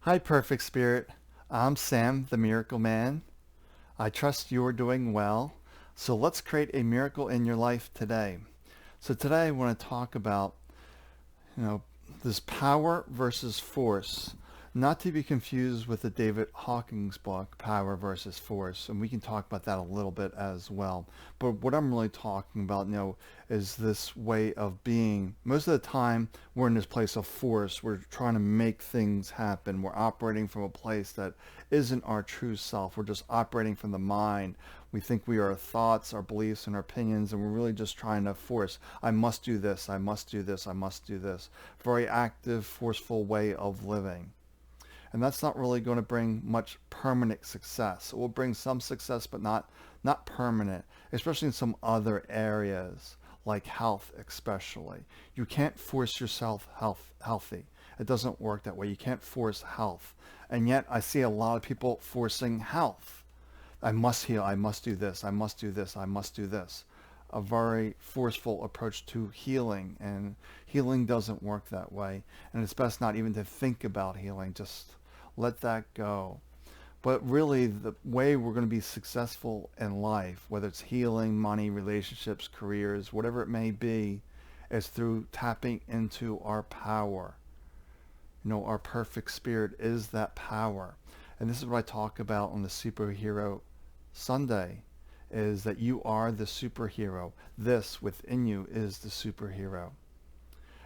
Hi, Perfect Spirit. I'm Sam, the Miracle Man. I trust you're doing well. So let's create a miracle in your life today. So today I want to talk about, you know, this power versus force, not to be confused with the David Hawkins book, Power versus Force, and we can talk about that a little bit as well. But what I'm really talking about, is this way of being. Most of the time, we're in this place of force. We're trying to make things happen. We're operating from a place that isn't our true self. We're just operating from the mind. We think we are our thoughts, our beliefs, and our opinions, and we're really just trying to force. I must do this. I must do this. I must do this. Very active, forceful way of living. And that's not really going to bring much permanent success. It will bring some success, but not permanent, especially in some other areas like health especially. You can't force yourself healthy. It doesn't work that way. You can't force health. And yet I see a lot of people forcing health. I must heal. I must do this. I must do this. I must do this. A very forceful approach to healing, and healing doesn't work that way. And it's best not even to think about healing. Just let that go. But really, the way we're going to be successful in life, whether it's healing, money, relationships, careers, whatever it may be, is through tapping into our power. Our perfect spirit is that power. And this is what I talk about on the Superhero Sunday, is that you are the superhero. This within you is the superhero.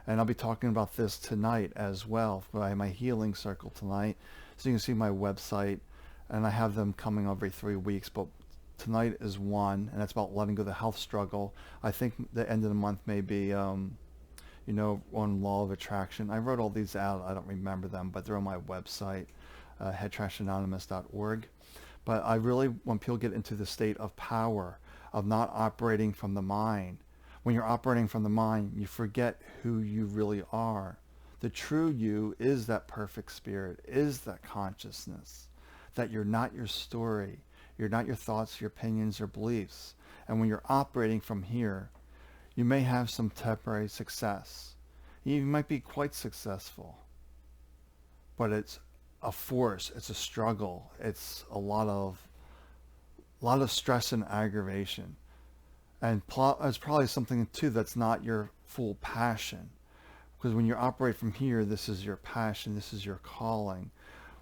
And I'll be talking about this tonight as well by my healing circle tonight. So you can see my website, and I have them coming every 3 weeks, but tonight is one, and that's about letting go of the health struggle. I think the end of the month may be, on law of attraction. I wrote all these out. I don't remember them, but they're on my website, headtrashanonymous.org. But I really want people to get into the state of power, of not operating from the mind. When you're operating from the mind, you forget who you really are. The true you is that perfect spirit, is that consciousness, that you're not your story, you're not your thoughts, your opinions, your beliefs. And when you're operating from here, you may have some temporary success. You might be quite successful, but it's a force, it's a struggle, it's a lot of stress and aggravation. And it's probably something too that's not your full passion. Because when you operate from here, this is your passion, this is your calling.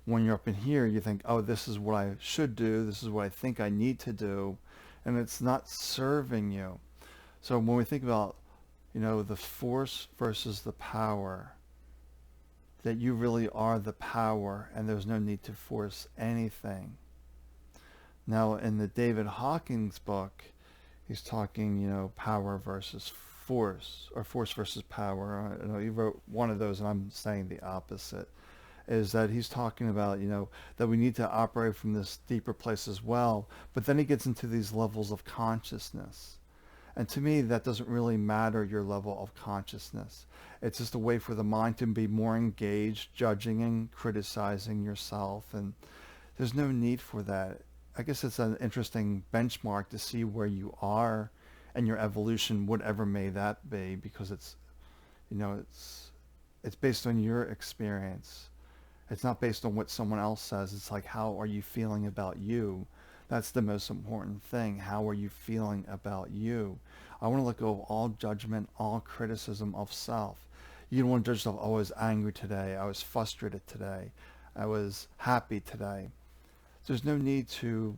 When you're up in here, you think, oh, this is what I should do, this is what I think I need to do, and it's not serving you. So when we think about, the force versus the power, that you really are the power and there's no need to force anything. Now, in the David Hawkins book, he's talking, power versus force, or force versus power. I know he wrote one of those, and I'm saying the opposite. Is that he's talking about, that we need to operate from this deeper place as well. But then he gets into these levels of consciousness. And to me, that doesn't really matter, your level of consciousness. It's just a way for the mind to be more engaged, judging and criticizing yourself. And there's no need for that. I guess it's an interesting benchmark to see where you are and your evolution, whatever may that be, because it's based on your experience. It's not based on what someone else says. It's like, how are you feeling about you? That's the most important thing. How are you feeling about you? I want to let go of all judgment, all criticism of self. You don't want to judge yourself, oh, I was angry today. I was frustrated today. I was happy today. There's no need to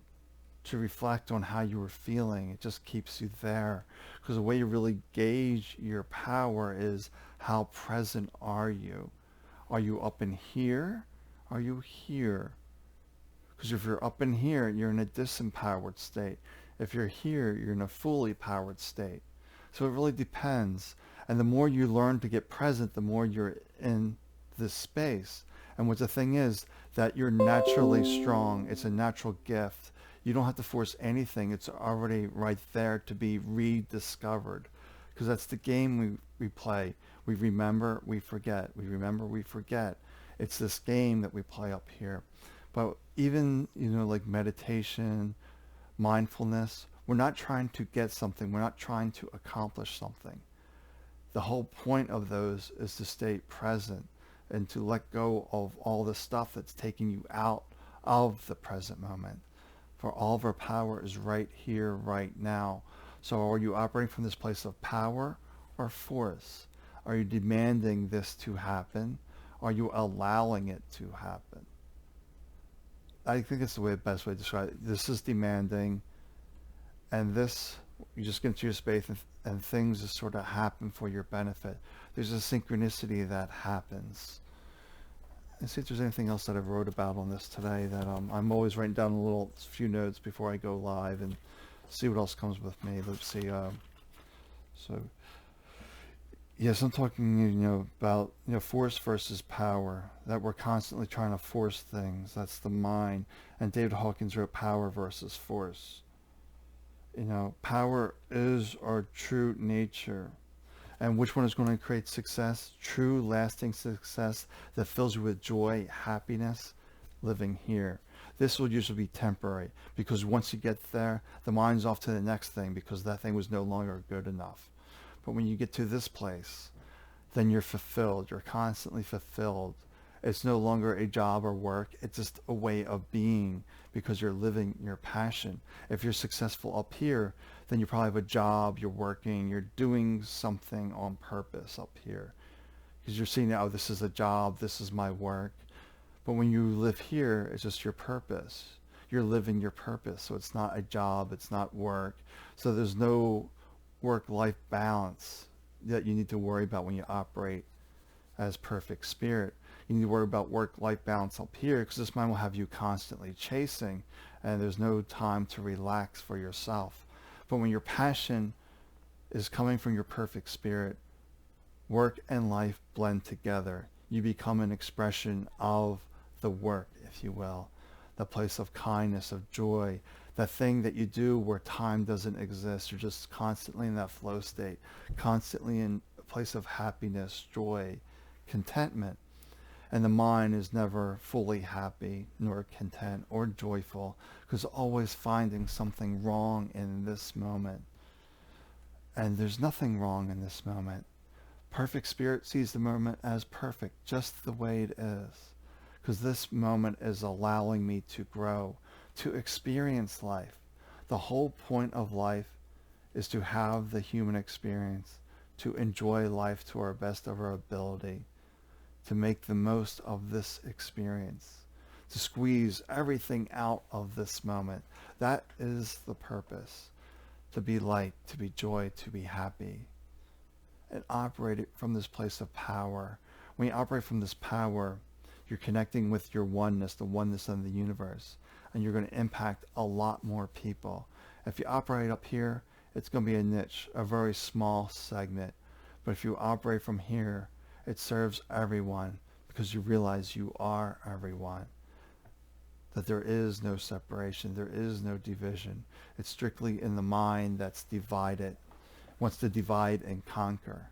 reflect on how you were feeling. It just keeps you there. Because the way you really gauge your power is, how present are you? Are you up in here? Are you here? Because if you're up in here, you're in a disempowered state. If you're here, you're in a fully powered state. So it really depends. And the more you learn to get present, the more you're in this space. And what the thing is, that you're naturally strong. It's a natural gift. You don't have to force anything. It's already right there to be rediscovered. Because that's the game we play. We remember, we forget. We remember, we forget. It's this game that we play up here. But even, like meditation, mindfulness, we're not trying to get something. We're not trying to accomplish something. The whole point of those is to stay present, and to let go of all the stuff that's taking you out of the present moment. For all of our power is right here, right now. So are you operating from this place of power or force? Are you demanding this to happen? Are you allowing it to happen? I think it's the best way to describe it. This is demanding, and this, you just get into your space, and things just sort of happen for your benefit. There's a synchronicity that happens. Let's see if there's anything else that I've wrote about on this today that I'm always writing down a little few notes before I go live and see what else comes with me. Let's see. So yes, I'm talking, about, force versus power, that we're constantly trying to force things. That's the mind. And David Hawkins wrote Power versus Force. Power is our true nature. And which one is going to create success? True, lasting success that fills you with joy, happiness, living here. This will usually be temporary, because once you get there, the mind's off to the next thing because that thing was no longer good enough. But when you get to this place, then you're fulfilled. You're constantly fulfilled. It's no longer a job or work. It's just a way of being, because you're living your passion. If you're successful up here, then you probably have a job, you're working, you're doing something on purpose up here. Because you're seeing, oh, this is a job, this is my work. But when you live here, it's just your purpose. You're living your purpose. So it's not a job, it's not work. So there's no work-life balance that you need to worry about when you operate as perfect spirit. You need to worry about work-life balance up here, because this mind will have you constantly chasing, and there's no time to relax for yourself. But when your passion is coming from your perfect spirit, work and life blend together. You become an expression of the work, if you will, the place of kindness, of joy, that thing that you do where time doesn't exist. You're just constantly in that flow state, constantly in a place of happiness, joy, contentment. And the mind is never fully happy, nor content, or joyful, because always finding something wrong in this moment. And there's nothing wrong in this moment. Perfect spirit sees the moment as perfect, just the way it is. Because this moment is allowing me to grow, to experience life. The whole point of life is to have the human experience, to enjoy life to our best of our ability, to make the most of this experience, to squeeze everything out of this moment. That is the purpose, to be light, to be joy, to be happy, and operate it from this place of power. When you operate from this power, you're connecting with your oneness, the oneness of the universe, and you're going to impact a lot more people. If you operate up here, it's going to be a niche, a very small segment. But if you operate from here, it serves everyone, because you realize you are everyone. That there is no separation, there is no division. It's strictly in the mind that's divided, wants to divide and conquer.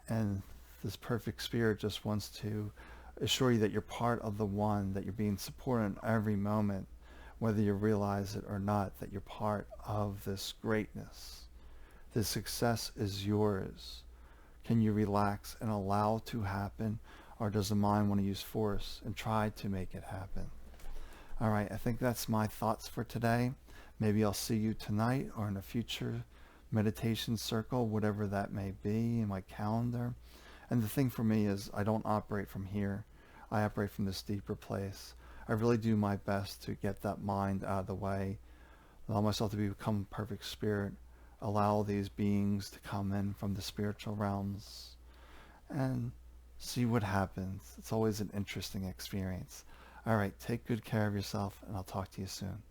And this perfect spirit just wants to assure you that you're part of the one, that you're being supported in every moment, whether you realize it or not, that you're part of this greatness. This success is yours. Can you relax and allow to happen, or does the mind want to use force and try to make it happen? All right, I think that's my thoughts for today. Maybe I'll see you tonight or in a future meditation circle, whatever that may be, in my calendar. And the thing for me is I don't operate from here. I operate from this deeper place. I really do my best to get that mind out of the way, allow myself to become perfect spirit, allow these beings to come in from the spiritual realms, and see what happens. It's always an interesting experience. All right, take good care of yourself, and I'll talk to you soon.